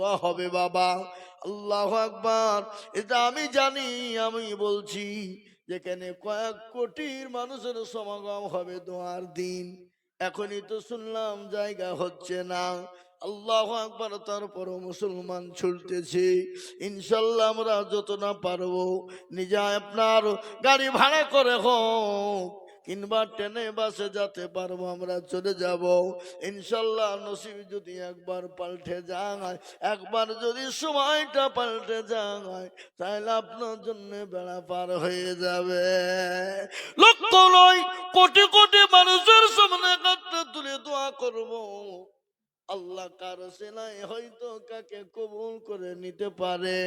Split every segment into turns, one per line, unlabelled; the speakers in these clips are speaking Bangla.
দোয়া হবে বাবা। আল্লাহু আকবার। এটা আমি জানি, আমি বলছি যেখানে কয়েক কোটির মানুষের সমাগম হবে দোয়ার দিন, এখনই তো শুনলাম জায়গা হচ্ছে না। আল্লাহু আকবার। তারপরও মুসলমান ছুটতেছে। ইনশাল্লাহ আমরা যত না পারবো নিজে আপনার গাড়ি ভাড়া করে হোক কিংবা ট্রেনে বাসে যেতে পারবো, আমরা চলে যাব ইনশাল্লাহ। নসিব যদি একবার পাল্টে যায়, একবার যদি সময়টা পাল্টে যায়, তাহলে আপনার জন্য বেড়া পার হয়ে যাবে। লক্ষ নয় কোটি কোটি মানুষের সামনে কাঁধটা তুলে দোয়া করব, আল্লাহ কার সেলাই হয়তো কাকে কবুল করে নিতে পারে।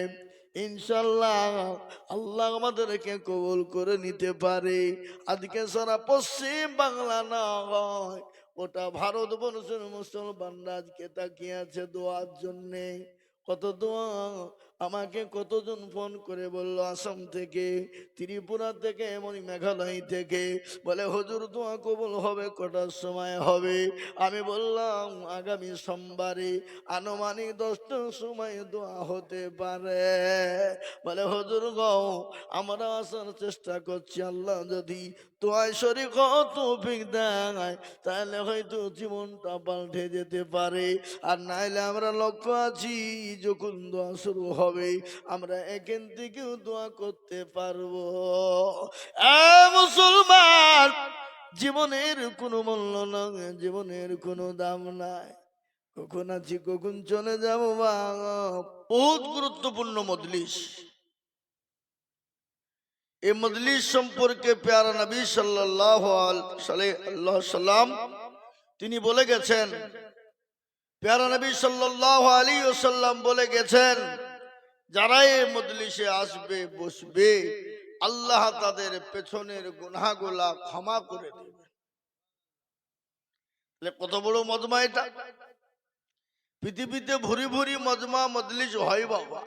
ইনশাল্লাহ আল্লাহ আমাদেরকে কবুল করে নিতে পারে। আজকে সারা পশ্চিম বাংলা না হয়, ওটা ভারতবর্ষের মুসলমানরা আজকে তাকিয়ে আছে দোয়ার জন্যে। কত দোয়া। আমাকে কতজন ফোন করে বললো আসাম থেকে, ত্রিপুরা থেকে, এমন মেঘালয় থেকে, বলে হুজুর দোয়া কবুল হবে কটার সময় হবে? আমি বললাম আগামী সোমবারে আনুমানিক 10টার সময় দোয়া হতে পারে। বলে হুজুর গো, আমরা আসার চেষ্টা করছি, আল্লাহ যদি দোয়ায় শরীক তৌফিক দেয় তাহলে হয়তো জীবনটা পাল্টে যেতে পারে। আর নাইলে আমরা লক্ষ্য আছি, যখন দোয়া শুরু হবে আমরা এখান থেকেও দোয়া করতে পারবো। মুসলমান, জীবনের কোনো মূল্য নাই, জীবনের কোনো দাম নাই। কখন আছি কখন চলে যাব। বহুত গুরুত্বপূর্ণ মজলিস। এই মজলিস সম্পর্কে প্যারা নবী সাল্লাল্লাহু আলাইহি সাল্লাম তিনি বলে গেছেন, প্যারা নবী সাল্লাল্লাহু আলাইহি ওয়াসাল্লাম বলে গেছেন, যারা এই মজলিসে আসবে বসবে আল্লাহ তাদের পেছনের গুনাহগুলা ক্ষমা করে দেবে। কত বড় মজমা এটা! পৃথিবীতে ভুরি ভুরি মজমা মজলিস হয় বাবা,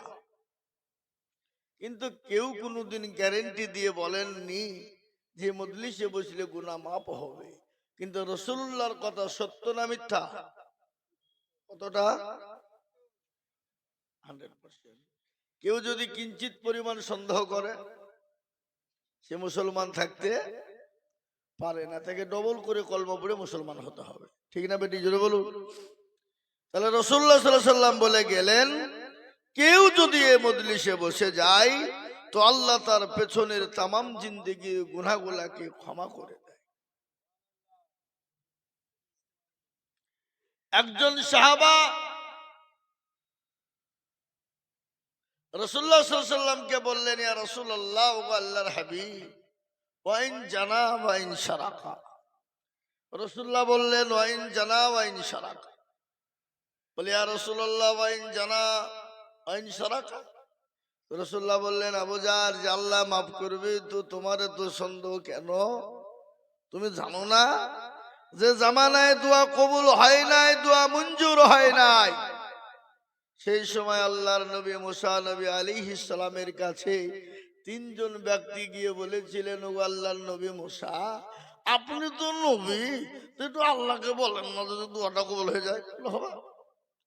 কিন্তু কেউ কোনোদিন গ্যারেন্টি দিয়ে বলেননি যে মজলিসে বসলে গুনাহ মাফ হবে। কিন্তু রাসূলুল্লাহর কথা সত্য না মিথ্যা? কতটা? 100%। কেউ যদি কিঞ্চিত পরিমাণ সন্দেহ করে, সে মুসলমান থাকতে পারে না, তাকে ডবল করে কলমা পড়ে মুসলমান হতে হবে। ঠিক না বেটি? জোরে বলুন। তাহলে রাসূলুল্লাহ সাল্লাল্লাহু আলাইহি ওয়াসাল্লাম বলে গেলেন, কেউ যদি এই মজলিসে বসে যায় তো আল্লাহ তার পেছনের তামাম জিন্দেগির গুনাহগুলাকে ক্ষমা করে দেয়। একজন সাহাবা রাসূলুল্লাহ সাল্লাল্লাহু আলাইহি ওয়াসাল্লামকে বললেন, ইয়া রাসূলুল্লাহ, ও আল্লাহর হাবিব, ওয়াইন জানা ওয়াইন শারাকা। রাসূলুল্লাহ বললেন, ওয়াইন জানা ওয়াইন শারাকা। বলে, ইয়া রাসূলুল্লাহ, ওয়াইন জানা ওয়াইন শারাকা। রাসূলুল্লাহ বললেন, আবু জার, যে আল্লাহ মাফ করবে তো তোমার তো সন্দেহ কেন? তুমি জানো না যে জামানায় দোয়া কবুল হয় নাই, দোয়া মঞ্জুর হয় নাই? সেই সময় আল্লাহর নবী মুসা নবী আলাইহিস সালামের কাছে তিনজন ব্যক্তি গিয়ে বলেছিলেন, ও আল্লাহর নবী মুসা, আপনি তো নবী, তো একটু আল্লাহকে বলেন না যদি দোয়াটা কবুল হয়ে যায়। হবে?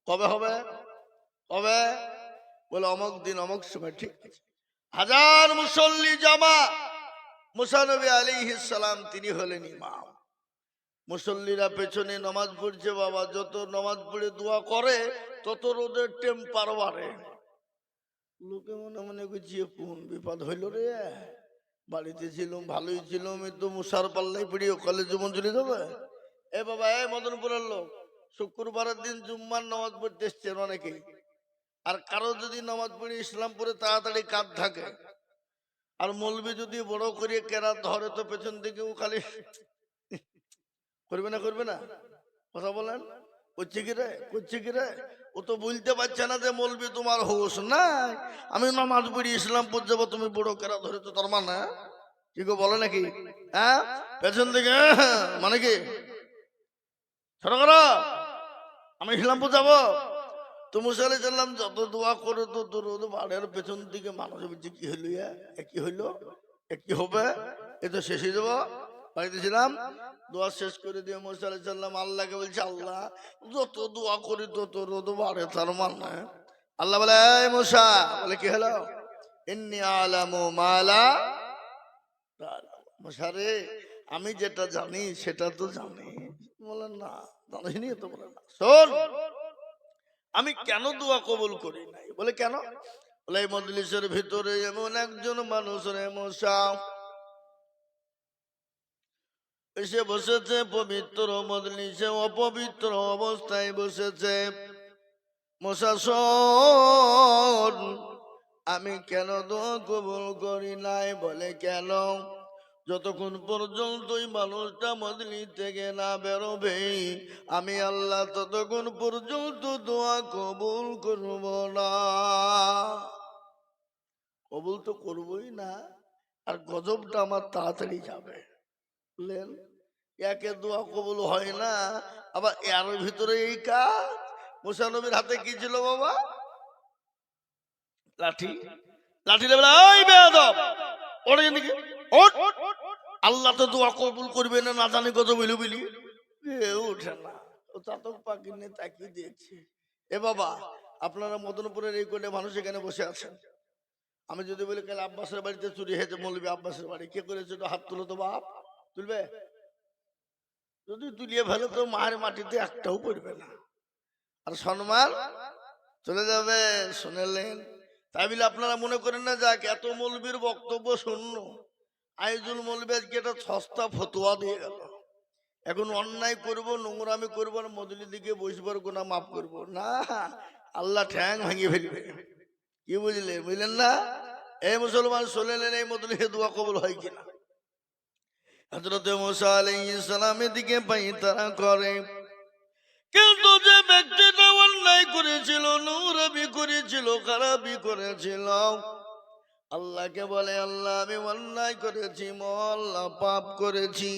কবে হবে? কবে? বলে অমুক দিন অমুক সময়। ঠিক আছে। হাজার মুসল্লি জমা, মুসা নবী আলাইহিস সালাম তিনি হলেন ইমাম। মুসল্লিরা পেছনে নামাজ পড়ছে বাবা, যত নামাজ পড়ে দোয়া করে তত রোদের টেম্পার বাড়ে। লোকে মনে মনে করছে কোন বিপদ হইল রে, বাড়িতে ছিলাম ভালোই ছিলাম, এই তো মুসার পাল্লাই পড়িয়ে কলেজে মন চলে যাবে। এ বাবা, এ মদনপুরের লোক, শুক্রবারের দিন জুম্মার নামাজ পড়তে এসছেন অনেকেই, আর কারো যদি নামাজ পড়ে ইসলামপুরে তাড়াতাড়ি কাঁধ থাকে, আর মৌলবি যদি বড় করে কেরাত ধরে তো পেছন দিকেও খালি করবে না, করবে না? কথা বলেন, করছে কি রে, করছে কি রে? ও তো বলতে পারছে না যে মৌলবি তোমার হোশ নাই, আমি নামাজ পড়ি ইসলামপুর যাবো, তুমি বড় কেরাত ধরে তো তার মানে কি গো বলে নাকি? হ্যাঁ, পেছন দিকে মানে কি ছোট করো, আমি ইসলামপুর যাবো। তো মুসা আলাইহিস সালাম যত দোয়া করে তত রোদ বাড়ের পেছন দিকে মানুষ বলছে কি হইল, কি হইলো, কি হবে, এ তো শেষ হয়ে যাবো। বাড়িতে ছিলাম, দোয়া শেষ করে দিয়ে মুসা আলাইহিস সালাম আল্লাহকে বলছে, আল্লাহ যত দোয়া করি তত রোদ বাড়ে, তার মানে আল্লাহ বলে এই মুসা, বলে কি হলো? ইন্নী আলামু মালা মুসা রে, আমি যেটা জানি সেটা তো জানি। বলেন না জানিনি তো, বলেন না। শোন, আমি কেন দোয়া কবুল করি নাই? বলে কেন? বলে এই মজলিসের ভিতরে এমন একজন মানুষ রে মুসা এসে বসেছে পবিত্র মজলিসে, অপবিত্র অবস্থায় বসেছে। মুসা শোন, আমি কেন দোয়া কবুল করি নাই? বলে কেন? যতক্ষণ পর্যন্ত ওই মানুষটা মজলিস থেকে না বেরোবে আমি আল্লাহ ততক্ষণ পর্যন্ত দোয়া কবুল করব না। কবুল তো করবই না, আর গজবটা আমার তাড়াতাড়ি যাবে। বুঝলেন? একে দোয়া কবুল হয় না, আবার এর ভিতরে এই কাজ। মুসা নবীর হাতে কি ছিল বাবা? লাঠি। লাঠি বলে ওই বেয়াদব, ওরে এদিকে ওঠ। আল্লাহ তো দোয়া কবুল করবে না, না জানি কত বিলু বিলি উঠে না। ও চাতক পাখি নিয়ে তাকিয়ে দিয়েছে। এ বাবা, আপনারা মদনপুরের এই কোণে মানুষ এখানে বসে আছেন। আমি যদি বলি কাল আব্বাসের বাড়িতে চুরি হয়েছে, মৌলবী আব্বাসের বাড়ি, কে করেছে? তো হাত তুলো তো বাপ। তুলবে? যদি তুলিয়ে ফেলে তো মায়ের মাটিতে একটাও পড়বে না, আর সম্মান চলে যাবে। শুনেলেন? তাই বলে আপনারা মনে করেন না যাক এত মৌলবীর বক্তব্য শুনল, আইজুল মৌলবী আজকে একটা সস্তা ফতোয়া দিয়ে গেল, এখন অন্যায় করব, নোংরামি করবো, আর মজলির দিকে বসবার গোনা মাফ করব না, আল্লাহ ঠ্যাং ভাঙিয়ে ফেলবে। কি বুঝলেন? বুঝলেন না? এই মুসলমান শুনলেন এই মজলিসে দোয়া কবুল হয় কিনা? হযরত মুসা আলাইহিস সালামের দিকে পায়তারা করে, কিন্তু যে ব্যক্তিটা অন্যায় করেছিল, নোংরামি করেছিল, খারাপি করেছিল, আল্লাহকে বলে আল্লাহ আমি অন্যায় করেছি, আল্লাহ পাপ করেছি,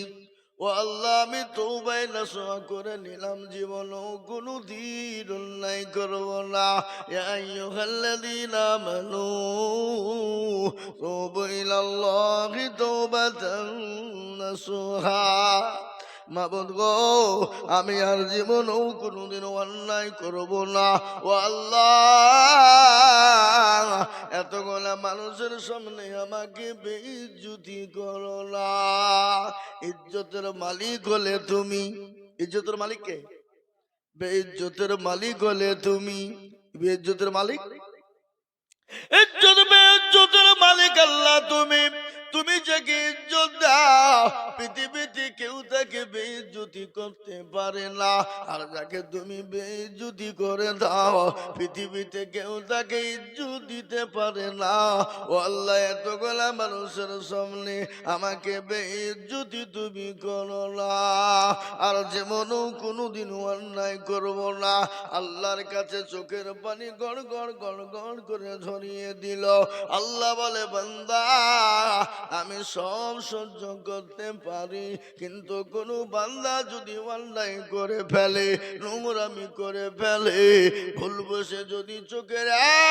ও আল্লাহ আমি তওবা নসুহা করে নিলাম, জীবনও কোনোদিন অন্যায় করব না। ইয়া আইয়ুহাল্লাযীনা আমানু তুবু ইলাল্লাহি তাওবাতান নসুহা। মাবুদ গো, আমি আর জীবনও কোনোদিনও অন্যায় করব না। ও আল্লাহ, এতগুলা মানুষের সামনে আমাকে বেইজ্জতি করো না। ইজ্জতের মালিক হলে তুমি। ইজ্জতের মালিক কে? বেইজ্জতের মালিক হলে তুমি। বেইজ্জতের মালিক, ইজ্জত বেইজ্জতের মালিক আল্লাহ তুমি। তুমি যাকে ইজ্জত দাও পৃথিবীতে কেউ তাকে বেইজ্জতি করতে পারে না, আর যাকে তুমি বেইজ্জতি করে দাও পৃথিবীতে কেউ তাকে ইজ্জত দিতে পারে না। ও আল্লাহ, এতগুলা মানুষের সামনে আমাকে বেইজ্জতি তুমি করো না, আর যেমনও কোনোদিন অন্যায় করব না। আল্লাহর কাছে চোখের পানি গড় গড় গড় গড় করে ঝরিয়ে দিল। আল্লাহ বলে বান্দা আমি সব সহ্য করতে পারি, কিন্তু কোন বান্দা যদি অন্যায় করে ফেলে, নোংরামি করে ফেলে, ভুল বসে যদি চোখের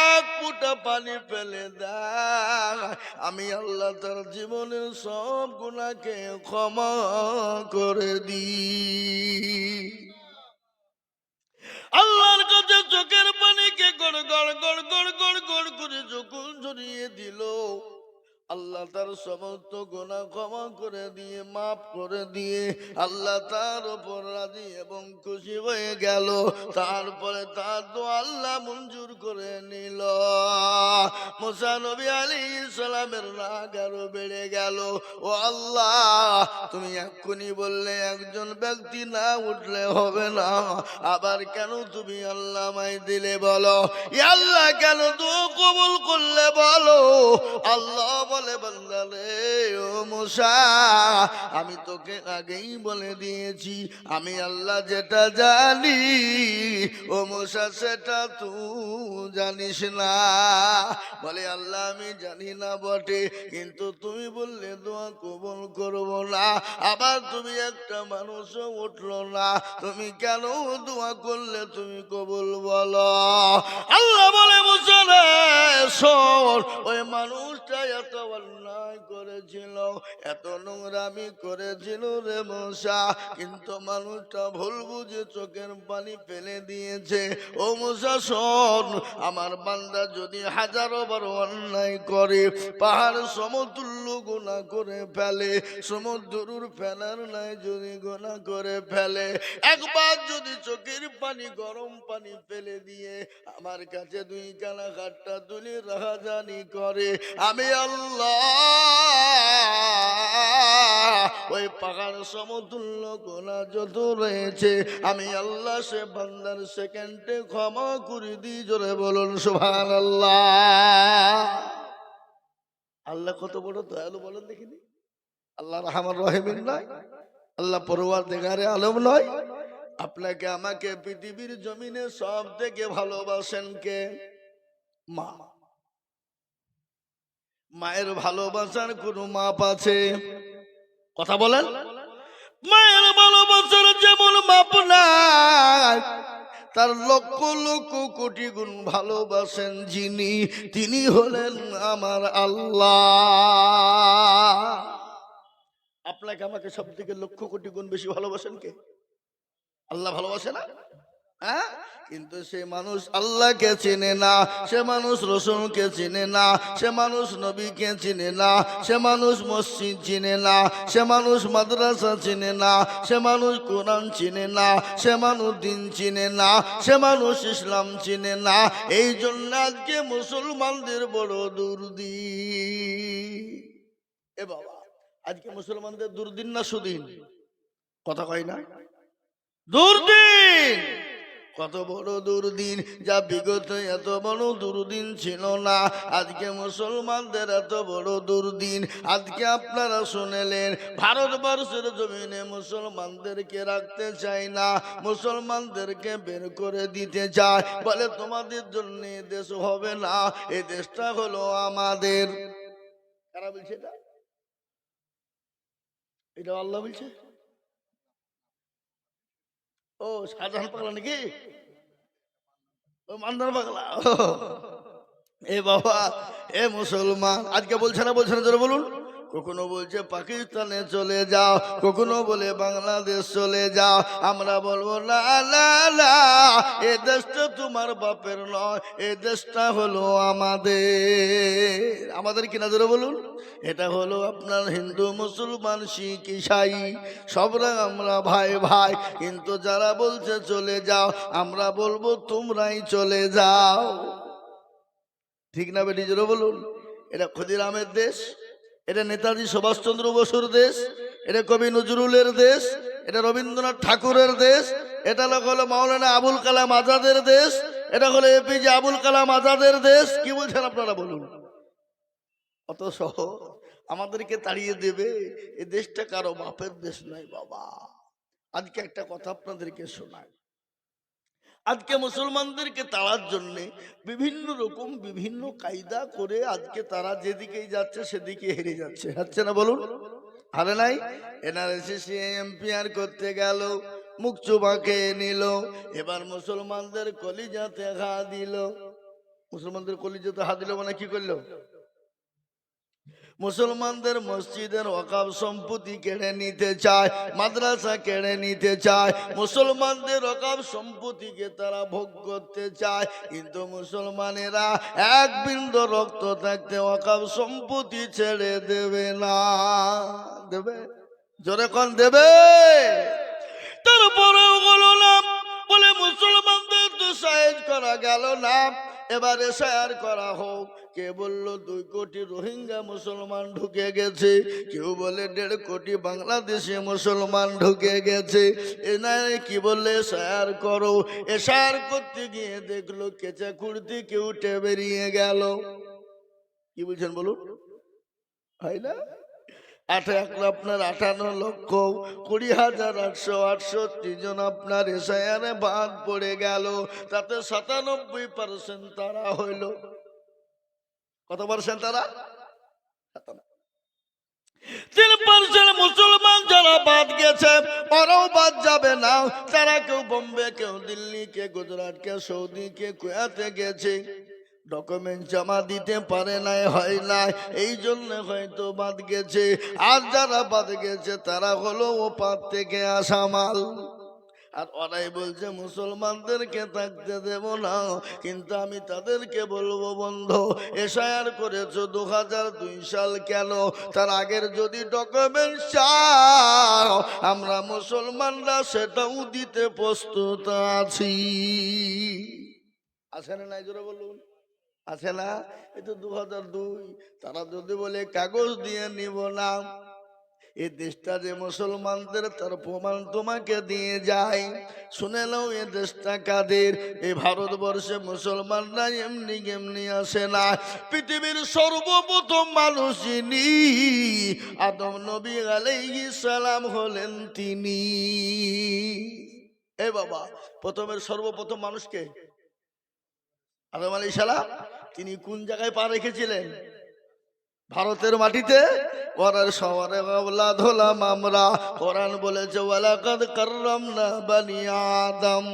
এক ফোঁটা পানি ফেলে দেয়, আমি আল্লাহ তার জীবনের সব গুনাহকে ক্ষমা করে দিই। আল্লাহর কাছে চোখের পানিকে গড় গড় গড় গড় গড় গড় করে যখন ঝরিয়ে দিল, আল্লাহ তার সমস্ত গুনাহ ক্ষমা করে দিয়ে, মাফ করে দিয়ে, আল্লাহ তার উপর রাজি এবং খুশি হয়ে গেল। তারপরে তার দোয়া আল্লাহ মঞ্জুর করে নিল। মুসা নবী আলাইহিস সালামের রাগ আরো বেড়ে গেল। ও আল্লাহ, তুমি এক্ষুনি বললে একজন ব্যক্তি না উঠলে হবে না, আবার কেন তুমি আল্লাহ আমায় দিলে বলো? ইয়া আল্লাহ, কেন দোয়া কবুল করলে বলো? আল্লাহ বলে বান্দা রে, ও মুসা, আমি তোকে আগেই বলে দিয়েছি আমি আল্লাহ যেটা জানি, ও মুসা সেটা তুই জানিস না। বলে আল্লাহ আমি জানি না বটে, কিন্তু তুমি বললে দোয়া কবুল করব না, আবার তুমি একটা মানুষও উঠলো না, তুমি কেন দোয়া করলে তুমি কবুল বলো? আল্লাহ বলে মুসা রে শোন, ওই মানুষটা এত অন্যায় করেছিল, এত নোংরামি করেছিল রে মুসা, কিন্তু মানুষটা ভুল বুঝে চোখের পানি ফেলে দিয়েছে। ও মুসা শোন, আমার বান্দা যদি হাজারো বার অন্যায় করে, পাহাড় সমতুল্য গুনাহ করে ফেলে, সমুদ্রুর ফেলার নাই যদি গুনাহ করে ফেলে, একবার যদি চোখের পানি গরম পানি ফেলে দিয়ে আমার কাছে দুই কানা হাতটা তুলে রাহাজানি করে, আমি আল্লাহ ওই পাহাড় সমতুল্য গুনাহ যত রয়েছে আমি আল্লাহ সে বান্দার সেকেন্ডে ক্ষমা করে দিই। জোরে বলুন সুবহানাল্লাহ। আল্লাহ কত বড় দয়ালু বলেন দেখিনি? আল্লাহ রহমান রহিম নয়? আল্লাহ পরওয়ারদিগারে আলম নয়? আপনাকে আমাকে পৃথিবীর জমিনে সব থেকে ভালোবাসেন কে? মা। মায়ের ভালোবাসার কোনো মাপ আছে? কথা বলেন। মায়ের ভালোবাসার যেমন মাপ নাই, তার লক্ষ লক্ষ কোটি গুণ ভালোবাসেন যিনি, তিনি হলেন আমার আল্লাহ। আপনাকে আমাকে সব থেকে লক্ষ কোটি গুণ বেশি ভালোবাসেন কে? আল্লাহ ভালোবাসে না? হ্যাঁ, কিন্তু সে মানুষ আল্লাহকে চিনে না, সে মানুষ রসুলকে চিনে না, সে মানুষ নবীকে চিনে না, সে মানুষ মসজিদ চিনে না, সে মানুষ মাদ্রাসা চিনে না, সে মানুষ কোরআন চিনে না, সে মানুষ দিন চিনে না, সে মানুষ ইসলাম চিনে না। এই জন্য আজকে মুসলমানদের বড় দুর্দিন। এ বাবা, আজকে মুসলমানদের দুর্দিন না সুদিন? কথা কয় না? দুর্দিন। কত বড় দুর্দিন, যা বিগত এত বড় দুর্দিন ছিল না, আজকে মুসলমানদের এত বড় দুর্দিন। আজকে আপনারা শুনেলেন ভারতবর্ষের জমিনে মুসলমানদেরকে রাখতে চায় না, মুসলমানদেরকে বের করে দিতে চায়, বলে তোমাদের জন্য এ দেশ হবে না, এই দেশটা হলো আমাদের। কারা বলছে এটা? এটা আল্লাহ বলছে? ও শাহজাহান পাগলা নাকি? ও মান্দার পাগলা? এ বাবা, এ মুসলমান আজকে বলছে না, বলছে না? জোরে বলুন। কখনো বলছে পাকিস্তানে চলে যাও, কখনো বলে বাংলাদেশ চলে যাও। আমরা বলবো না না না, এ দেশটা তোমার বাপের নয়, এ দেশটা হলো আমাদের। আমাদের কিনা? জোরে বলুন। এটা হলো আপনার হিন্দু, মুসলমান, শিখ, ঈসাই, সবরা আমরা ভাই ভাই। কিন্তু যারা বলছে চলে যাও, আমরা বলবো তোমরাই চলে যাও। ঠিক না বেটি? জোরে বলুন। এটা ক্ষুদিরামের দেশ, এটা নেতাজি সুভাষচন্দ্র বসুর দেশ, এটা কবি নজরুলের দেশ, এটা রবীন্দ্রনাথ ঠাকুরের দেশ, এটা হলো মাওলানা আবুল কালাম আজাদের দেশ, এটা হলো এপিজে আবুল কালাম আজাদের দেশ। কি বলছেন আপনারা বলুন? অত সহজ আমাদেরকে তাড়িয়ে দেবে? এ দেশটা কারো বাপের দেশ নয় বাবা। আজকে একটা কথা আপনাদেরকে শোনায়, আজকে মুসলমানদেরকে তাড়ার জন্য বিভিন্ন রকম বিভিন্ন কায়দা করে আজকে তারা যেদিকেই যাচ্ছে সেদিকে হেরে যাচ্ছে। হচ্ছে না বলুন? হারে নাই? এনআরসি এমপিআর করতে গেল, মুখ চুবাকে নিল, এবার মুসলমানদের কলিজাতে ঘা দিল। মুসলমানদের কলিজাতে হাত দিল মানে কি করলো? মুসলমানদের মসজিদের ওয়াকফ সম্পত্তি কেড়ে নিতে চায়, মাদ্রাসা কেড়ে নিতে চায়, মুসলমানদের ওয়াকফ সম্পত্তিকে তারা ভোগ করতে চায়। কিন্তু মুসলমানেরা এক বিন্দু রক্ত থাকতে ওয়াকফ সম্পত্তি ছেড়ে দেবে না। দেবে? জোরে কোন দেবে? তারপরেও বলো না, বলে মুসলমানদের তো সাইজ করা গেল না, এবারে শেয়ার করা হোক। কে বলল 2 কোটি রোহিঙ্গা মুসলমান ঢুকে গেছে, কেউ বলে 1.5 কোটি বাংলাদেশে মুসলমান ঢুকে গেছে। এ নাই কি বললে শেয়ার করো, এ শেয়ার করতে গিয়ে দেখলো কেচা কুর্তি কেউ উঠে বেরিয়ে গেল। কি বলছেন বলুন? হয় না? আপনার 58,20,868 জন আপনার এসআইআরে বাদ পড়ে গেল, তাতে 97% তারা হইল। কত পার্সেন্ট তারা? 3% মুসলমান যারা বাদ গেছে, ওরাও বাদ যাবে না। তারা কেউ বোম্বে, কেউ দিল্লি, কে গুজরাট, কে সৌদি, কে কুয়েতে গেছে। ডকুমেন্ট জমা দিতে পারে নাই, হয় নাই, এই জন্য হয়তো বাদ গেছে। আর যারা বাদ গেছে তারা হলো ও পার থেকে আসা মাল। আর ওরাই বলছে মুসলমানদেরকে থাকতে দেব না। কিন্তু আমি তাদেরকে বলবো, বন্ধু এসআইআর করেছো 2002 সাল, কেন? তার আগের যদি ডকুমেন্ট চাও আমরা মুসলমানরা সেটাও দিতে প্রস্তুত আছি। আছে না নাই জোরে বলুন, আছে না? এই তো 2002। তারা যদি বলে কাগজ দিয়ে নিব না, এই দেশটা যে মুসলমানদের তার প্রমাণ তোমাকে দিয়ে যায়। শুনে নাও এ দেশটা কাদের? এই ভারতবর্ষে মুসলমানরা এমনি এমনি আসে না। পৃথিবীর সর্বপ্রথম মানুষ যিনি, আদম নবী আলাইহিস সালাম হলেন তিনি। এ বাবা, প্রথমের সর্বপ্রথম মানুষকে আদম আলাইহিস সালাম। তিনি কোন জায়গায় পা রেখেছিলেন? ভারতের মাটিতে। ওরার শহরে আওলাদ হলাম আমরা। কোরআন বলেছে ওয়ালাকাদ কাররামনা বানি আদম।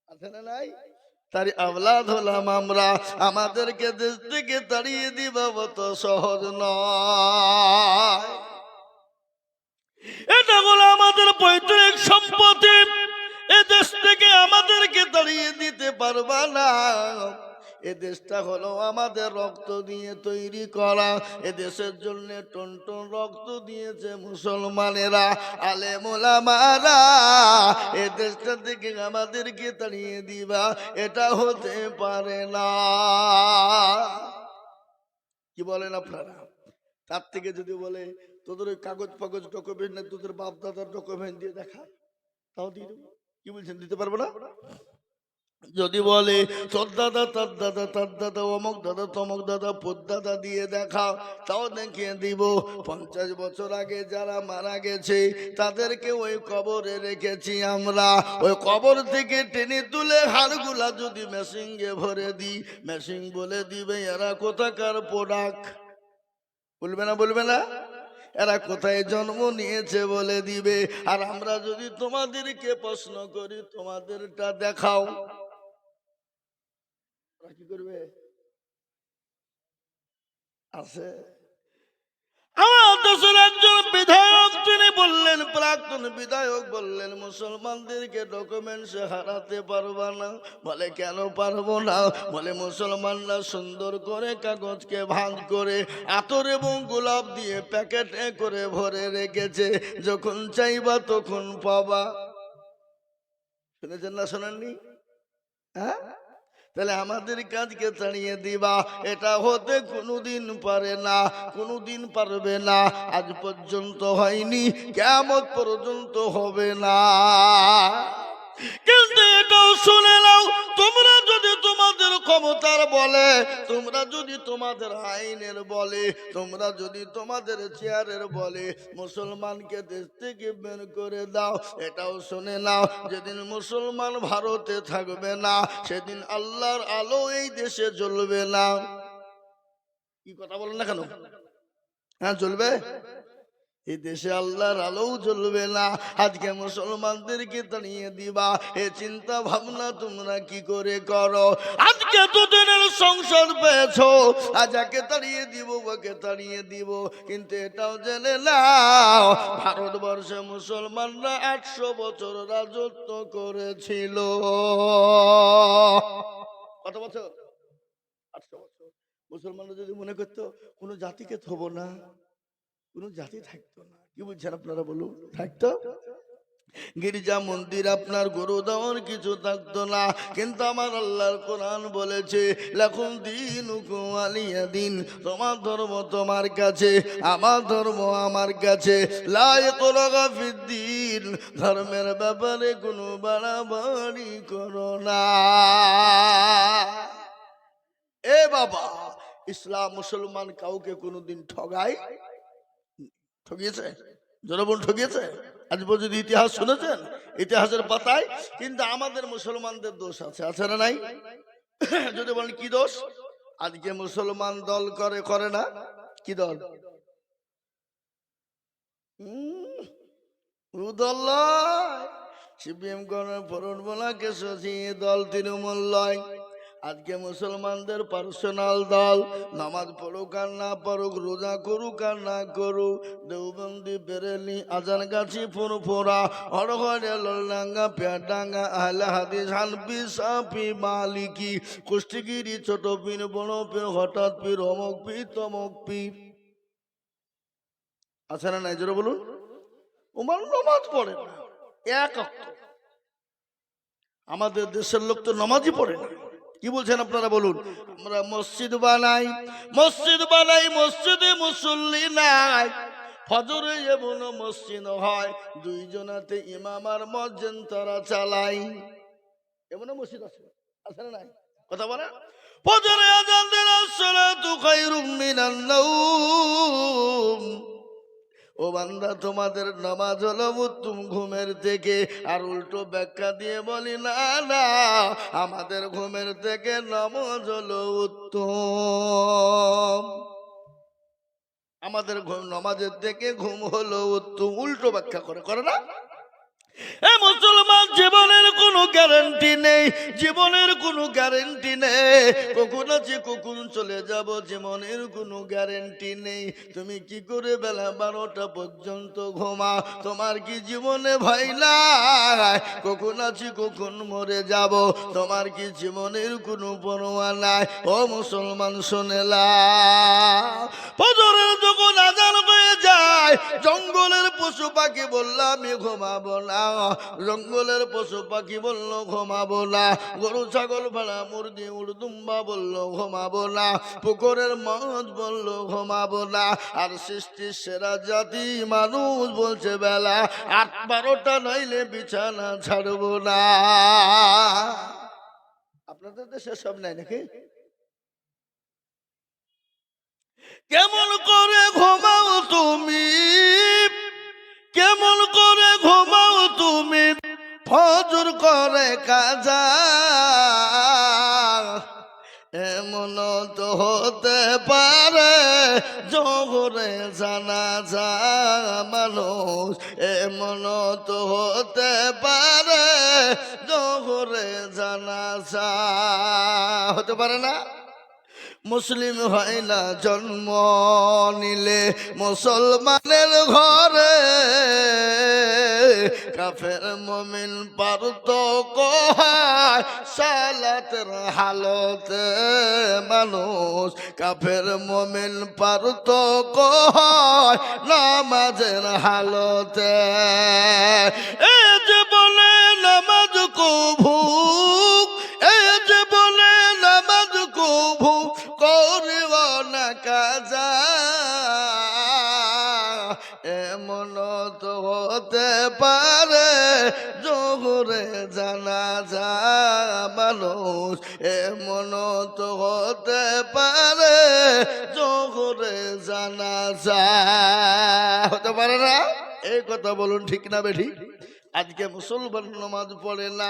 আছে না নাই? তার আওলাদ হলাম আমরা। আমাদেরকে দেশ থেকে তাড়িয়ে দিবা অত সহজ নয়। এটা হলো আমাদের পৈতৃক সম্পত্তি। এ দেশ থেকে আমাদেরকে তাড়িয়ে দিতে পারবা না। এ দেশটা হলো আমাদের রক্ত দিয়ে তৈরি করা। এ দেশের জন্য টন টন রক্ত দিয়েছে মুসলমানেরা, আলেম ওলামারা। এ দেশটা থেকে আমাদেরকে তাড়িয়ে দিবা, এটা হতে পারে না। কি বলেন আপনারা? তার থেকে যদি বলে তোদের ওই কাগজ ফাগজ ডকুমেন্ট না, তোদের বাপ দাদার ডকুমেন্ট দিয়ে দেখা, তাও দিয়ে দেবো। কি বলছেন, দিতে পারবো না? যদি বলে তোর দাদা তার দাদা তার দাদা অমুক দাদা তমক দাদা পোদ্দাদা দিয়ে দেখাও, তাও দেখিয়ে দিব। 50 বছর আগে যারা মারা গেছে তাদেরকে ওই কবরে রেখেছি আমরা। ওই কবর থেকে টেনে তুলে হাড়গুলা যদি মেশিনে ভরে দিই, মেশিন বলে দিবে এরা কোথাকার প্রোডাক্ট। বলবে না? বলবে না? এরা কোথায় জন্ম নিয়েছে বলে দিবে। আর আমরা যদি তোমাদেরকে প্রশ্ন করি তোমাদেরটা দেখাও, কি করবে? আছে আমার দেশের একজন বিধায়ক, তিনি বললেন, প্রাক্তন বিধায়ক বললেন মুসলমানদেরকে ডকুমেন্টস হারাতে পারবা না। বলে কেন পারবো না? বলে মুসলমানরা সুন্দর করে কাগজকে ভাঁজ করে আতর এবং গোলাপ দিয়ে প্যাকেটে করে ভরে রেখেছে, যখন চাইবা তখন পাবা। শুনেছেন না শোনেননি? হ্যাঁ, তাহলে আমাদের কাজকে তাড়িয়ে দিবা, এটা হতে কোনোদিন পারে না, কোনোদিন পারবে না। আজ পর্যন্ত হয়নি, কিয়ামত পর্যন্ত হবে না। কিন্তু এটাও শুনে নাও, তোমরা যদি তোমাদের ক্ষমতার বলে, তোমরা যদি তোমাদের আইনের বলে, তোমরা যদি তোমাদের চেয়ারের বলে মুসলমানকে দেশ থেকে বের করে দাও, এটাও শুনে নাও, যেদিন মুসলমান ভারতে থাকবে না সেদিন আল্লাহর আলো এই দেশে জ্বলবে না। কি কথা বলেন না কেন? হ্যাঁ, জ্বলবে। এই দেশে আল্লাহর আলো জ্বলবে না। আজকে মুসলমানদেরকে তাড়িয়ে দিবা, এ চিন্তা ভাবনা তোমরা কি করে করো? আজকে দুদিনের সংসদ পেয়েছো, আজকে তাড়িয়ে দিব ওকে তাড়িয়ে দিব, কিন্তু এটাও জেনে নাও ভারতবর্ষে মুসলমানরা 800 বছর রাজত্ব করেছিল। কত বছর? 800 বছর। মুসলমানরা যদি মনে করতো কোনো জাতিকে থব না, কোন জাতি থাকতো না। কি বলছেন আপনারা বলুন? থাকতো। গির্জা মন্দির আপনার গরু দেওয়ার কিছু থাকতো না। কিন্তু আমার আল্লাহর কোরআন বলেছে লাকুম দীনুকুম ওয়ালিয়া দিন, তোমার ধর্ম তোমার কাছে, আমার ধর্ম আমার কাছে। লা ইকরাহা ফিদ্দীন, ধর্মের ব্যাপারে কোনো বাড়াবাড়ি করো না। এ বাবা, ইসলাম মুসলমান কাউকে কোনোদিন ঠগায়? ঠকিয়েছে? জনগণ ঠকিয়েছে? আজ পর্যন্ত ইতিহাস শুনেছেন? ইতিহাসের পাতায় কিন্তু আমাদের মুসলমানদের দোষ আছে, আছে না নাই? যদি বলেন কি দোষ? আজকে মুসলমান দল করে, করে না? কি দল? দল সিপিএম করে ফরন বলা কেসি দল, তৃণমূল লয়। আজকে মুসলমানদের পার্সোনাল দল, নামাজ পড়ুক আর না পড়ুক, রোজা করুক আর না করুক, দেওবন্দি, বেরেলি, আজানগাছি, ফুরফুরা, হরহরে, ললডাঙ্গা, পেয়ারডাঙ্গা, আহলে হাদিস, হানফি, শাফি, মালিকি, কুষ্টিগিরি, ছোট পীর, বড় পীর, হঠাৎ পীর, অমক পীর, তমক পীর, আছে না নাই? জোরে বলুন। ওমান নামাজ পড়ে না এক ওয়াক্ত। আমাদের দেশের লোক তো নামাজই পড়ে না। কি বলছেন আপনারা বলুন? আমরা মসজিদ বানাই, মসজিদে মুসল্লি নাই। ফজরে এমন মসজিদ হয় দুইজনাতে ইমাম আর মুয়াজ্জিন তারা চালাই। এমন মসজিদ আছে, আছে না নাই? কথা বলে। ফজরে আযান দেন, আসসালাতু খায়রুম মিনান নাওম। ও বান্দা, তোমাদের নামাজ হলো উত্তম ঘুমের থেকে। আর উল্টো ব্যাখ্যা দিয়ে বলি, না না, আমাদের ঘুমের থেকে নামাজ হলো উত্তম। আমাদের নামাজের থেকে ঘুম হলো উত্তম। উল্টো ব্যাখ্যা করে না। এ মুসলমান, জীবনের কোনো গ্যারান্টি নেই, জীবনের কোনো গ্যারান্টি নেই। কখন আছি কখন চলে যাব, জীবনের কোনো গ্যারান্টি নেই। তুমি কি করে বেলা 12টা পর্যন্ত ঘুমা? তোমার কি জীবনে ভয় নাই? কখন আছি কখন মরে যাব, তোমার কি জীবনের কোনো পরোয়া নাই? ও মুসলমান, শুনেলা, ফজরের যখন আযান হয়ে যায়, জঙ্গলের পশু পাখি বলল আমি ঘুমাবো না, জঙ্গলের পশু পাখি বলল ঘুমাবো না, গরু ছাগল ভেড়া মুরগি উড়দুম্বা বলল ঘুমাবো না, পুকুরের মাছ বলল ঘুমাবো না। আর সৃষ্টির সেরা জাতি মানুষ বলছে বেলা 8-12টা নইলে বিছানা ছাড়বো না। আপনাদের দেশে সব নাই নাকি? কেমন করে ঘুমাও তুমি, কেমন করে ঘুমাও তুমি, ফজর করে কাজা। এমন তো হতে পারে জোহরে জানাজা মানুষ, এমন তো হতে পারে জোহরে জানাজা। হতে পারে না? মুসলিম হয় না জন্ম নিলে মুসলমানের ঘরে, কাফের মুমিন পার্থক্য হয় সালাতের হালতে মানুষ, কাফের মুমিন পার্থক্য হয় নামাজের হালতে। এ যে বলে নামাজ কবুল, এ যে বলে নামাজ কবুল করিব না কাজা, এমন তো হতে পারে জোহরে জানাজা মানুষ, এমন তো হতে পারে জোহরে জানাজা। হতে পারে না? এই কথা বলুন, ঠিক না বেঠিক? আজকে মুসলমান নামাজ পড়ে না।